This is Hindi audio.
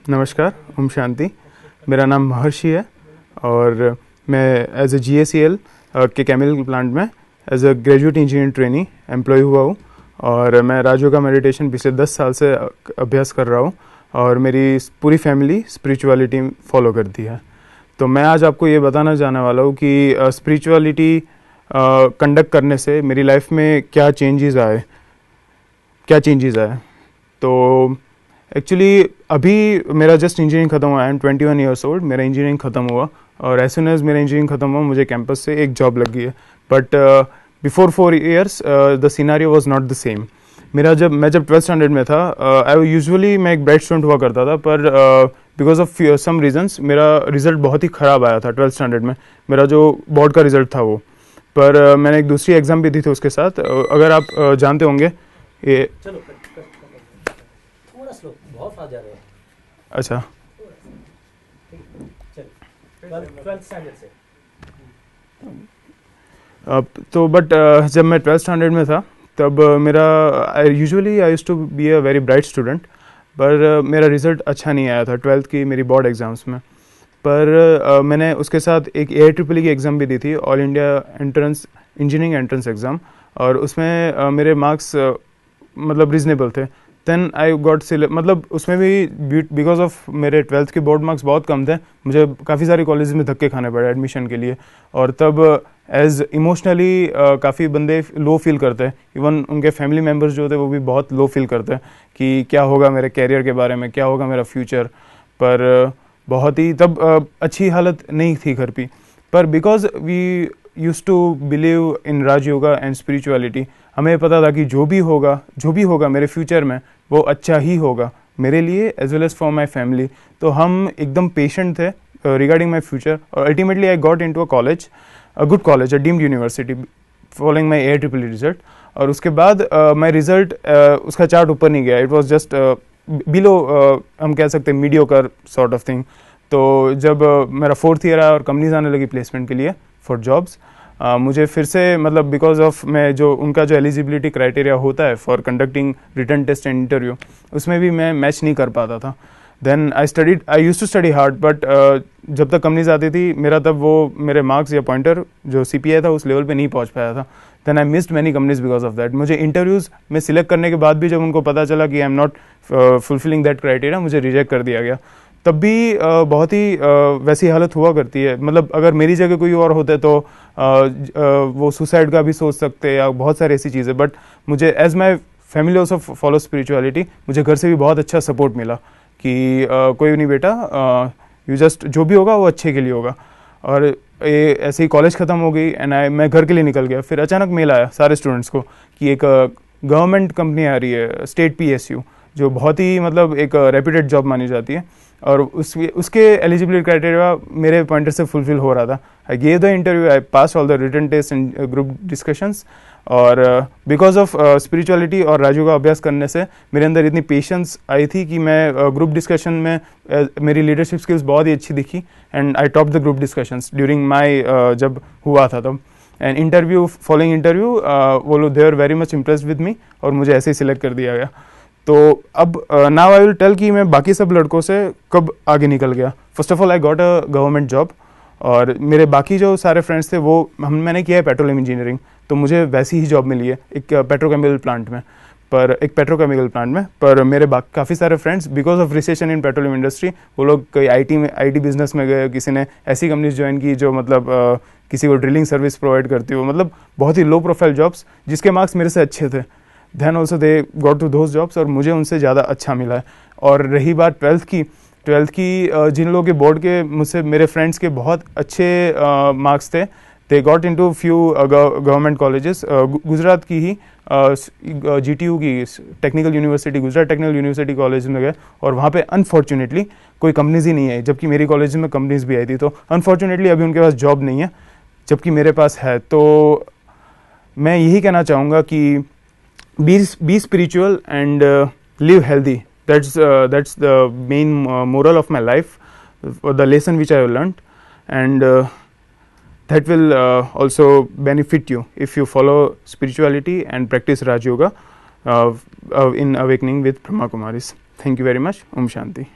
नमस्कार, ओम शांति। मेरा नाम महर्षि है और मैं एज ए GACL के केमिकल प्लांट में as a graduate engineer trainee employ हुआ हूँ और मैं राजयोगा मेडिटेशन पिछले 10 साल से अभ्यास कर रहा हूँ और मेरी पूरी फैमिली स्पिरिचुअलिटी फॉलो करती है। तो मैं आज आपको ये बताना चाहने वाला हूँ कि स्पिरिचुअलिटी कंडक्ट करने से मेरी लाइफ में क्या चेंजेस आए। तो एक्चुअली अभी मेरा जस्ट इंजीनियरिंग ख़त्म हुआ। I am 21 years old. मेरा इंजीनियरिंग ख़त्म हुआ और एज सुन एज मेरा इंजीनियरिंग ख़त्म हुआ मुझे कैंपस से एक जॉब लग गई है। But before 4 years the scenario was not the same. मैं जब 12th स्टैंडर्ड में था, मैं एक ब्राइट स्टूडेंट हुआ करता था, पर बिकॉज ऑफ सम रीजंस मेरा रिजल्ट बहुत ही ख़राब आया था 12th स्टैंडर्ड में। मेरा जो बोर्ड का रिजल्ट था वो, पर मैंने एक दूसरी एग्ज़ाम भी दी थी उसके साथ। अगर आप जानते होंगे ये बहुत फास्ट जा रहे हैं। अच्छा, तो बट जब मैं 12th स्टैंडर्ड में था तब मेरा I used to be a very bright student, पर मेरा रिज़ल्ट अच्छा नहीं आया था 12th की मेरी बोर्ड एग्ज़ाम्स में। पर मैंने उसके साथ एक AIEEE की एग्ज़ाम भी दी थी, all India entrance engineering entrance exam, और उसमें मेरे मार्क्स मतलब रीजनेबल थे। देन आई गॉट सिलेक्ट, मतलब उसमें भी बिकॉज ऑफ मेरे 12th के बोर्ड मार्क्स बहुत कम थे, मुझे काफ़ी सारे कॉलेज में धक्के खाने पड़े एडमिशन के लिए। और तब एज इमोशनली काफ़ी बंदे लो फील करते हैं, इवन उनके फैमिली मेम्बर्स जो थे वो भी बहुत लो फील करते हैं कि क्या होगा मेरे कैरियर के बारे में, क्या होगा मेरा फ्यूचर। पर बहुत ही तब अच्छी हालत नहीं थी घर पे, पर because we use to believe in Rajyoga and spirituality, हमें पता था कि जो भी होगा मेरे फ्यूचर में वो अच्छा ही होगा मेरे लिए as well as for my family. तो हम एकदम पेशेंट थे रिगार्डिंग माई फ्यूचर, और ultimately I got into a good college, a deemed university, following my AIEEE result. और उसके बाद माई रिजल्ट उसका चार्ट ऊपर नहीं गया, इट वॉज जस्ट बिलो, हम कह सकते हैं मीडियोकर सॉर्ट ऑफ थिंग। तो जब मेरा 4th ईयर आया और कंपनीज आने लगी प्लेसमेंट के लिए फॉर जॉब्स, मुझे फिर से मतलब बिकॉज ऑफ उनका जो एलिजिबिलिटी क्राइटेरिया होता है for conducting written test and interview, उसमें भी मैं मैच नहीं कर पाता था। Then I use to study hard, but जब तक कंपनीज आती थी तब वो मेरे मार्क्स या पॉइंटर जो CPI था उस लेवल पे नहीं पहुंच पाया था। Then I missed many companies because of that. मुझे इंटरव्यूज़ में सिलेक्ट करने के बाद भी जब उनको पता चला कि I am not fulfilling that criteria, मुझे रिजेक्ट कर दिया गया। तब भी बहुत ही वैसी हालत हुआ करती है। मतलब अगर मेरी जगह कोई और होते तो वो सुसाइड का भी सोच सकते या बहुत सारी ऐसी चीज़ें। बट मुझे as my family also follow spirituality, मुझे घर से भी बहुत अच्छा सपोर्ट मिला कि कोई नहीं बेटा, यू जस्ट जो भी होगा वो अच्छे के लिए होगा। और ऐसे ही कॉलेज ख़त्म हो गई एंड मैं घर के लिए निकल गया। फिर अचानक मेल आया सारे स्टूडेंट्स को कि एक गवर्नमेंट कंपनी आ रही है, स्टेट PSU, जो बहुत ही मतलब एक रेप्यूटेड जॉब मानी जाती है, और उसके एलिजिबिलिटी क्राइटेरिया मेरे पॉइंटर से फुलफिल हो रहा था। I gave the interview, I pass all the written test and group discussions. और बिकॉज ऑफ स्पिरिचुअलिटी और राजयोगा अभ्यास करने से मेरे अंदर इतनी पेशेंस आई थी कि मैं ग्रुप डिस्कशन में मेरी लीडरशिप स्किल्स बहुत ही अच्छी दिखी and I top the group discussions during my जब हुआ था तब। एंड फॉलोइंग इंटरव्यू वो लोग they are very much impressed with me और मुझे ऐसे ही सिलेक्ट कर दिया गया। तो अब नाउ आई विल टेल कि मैं बाकी सब लड़कों से कब आगे निकल गया। First of all I got a government job, और मेरे बाकी जो सारे फ्रेंड्स थे वो मैंने किया है पेट्रोलियम इंजीनियरिंग, तो मुझे वैसी ही जॉब मिली है एक पेट्रोकेमिकल प्लांट में। पर मेरे काफ़ी सारे friends because of recession in petroleum industry, वो लोग कई IT बिजनेस में गए, किसी ने ऐसी कंपनीज ज्वाइन की जो मतलब किसी को ड्रिलिंग सर्विस प्रोवाइड करती हो, मतलब बहुत ही लो प्रोफाइल जॉब्स जिसके मार्क्स मेरे से अच्छे थे। Then also they got to those jobs और मुझे उनसे ज़्यादा अच्छा मिला है। और रही बात 12th की, जिन लोगों के बोर्ड के मुझसे मेरे फ्रेंड्स के बहुत अच्छे मार्क्स थे, they got into few government colleges. Gujarat की ही GTU की technical university, Gujarat technical university college में गए, और वहाँ पे अनफॉर्चुनेटली कोई कंपनीज ही नहीं आई, जबकि मेरी कॉलेज में कंपनीज भी आई थी। तो अनफॉर्चुनेटली अभी उनके पास जॉब नहीं है, जबकि मेरे पास है। तो मैं यही कहना चाहूँगा कि be spiritual and live healthy. That's the main moral of my life, the lesson which I have learned, and that will also benefit you if you follow spirituality and practice Raj Yoga in awakening with Brahma Kumaris. Thank you very much. Om Shanti.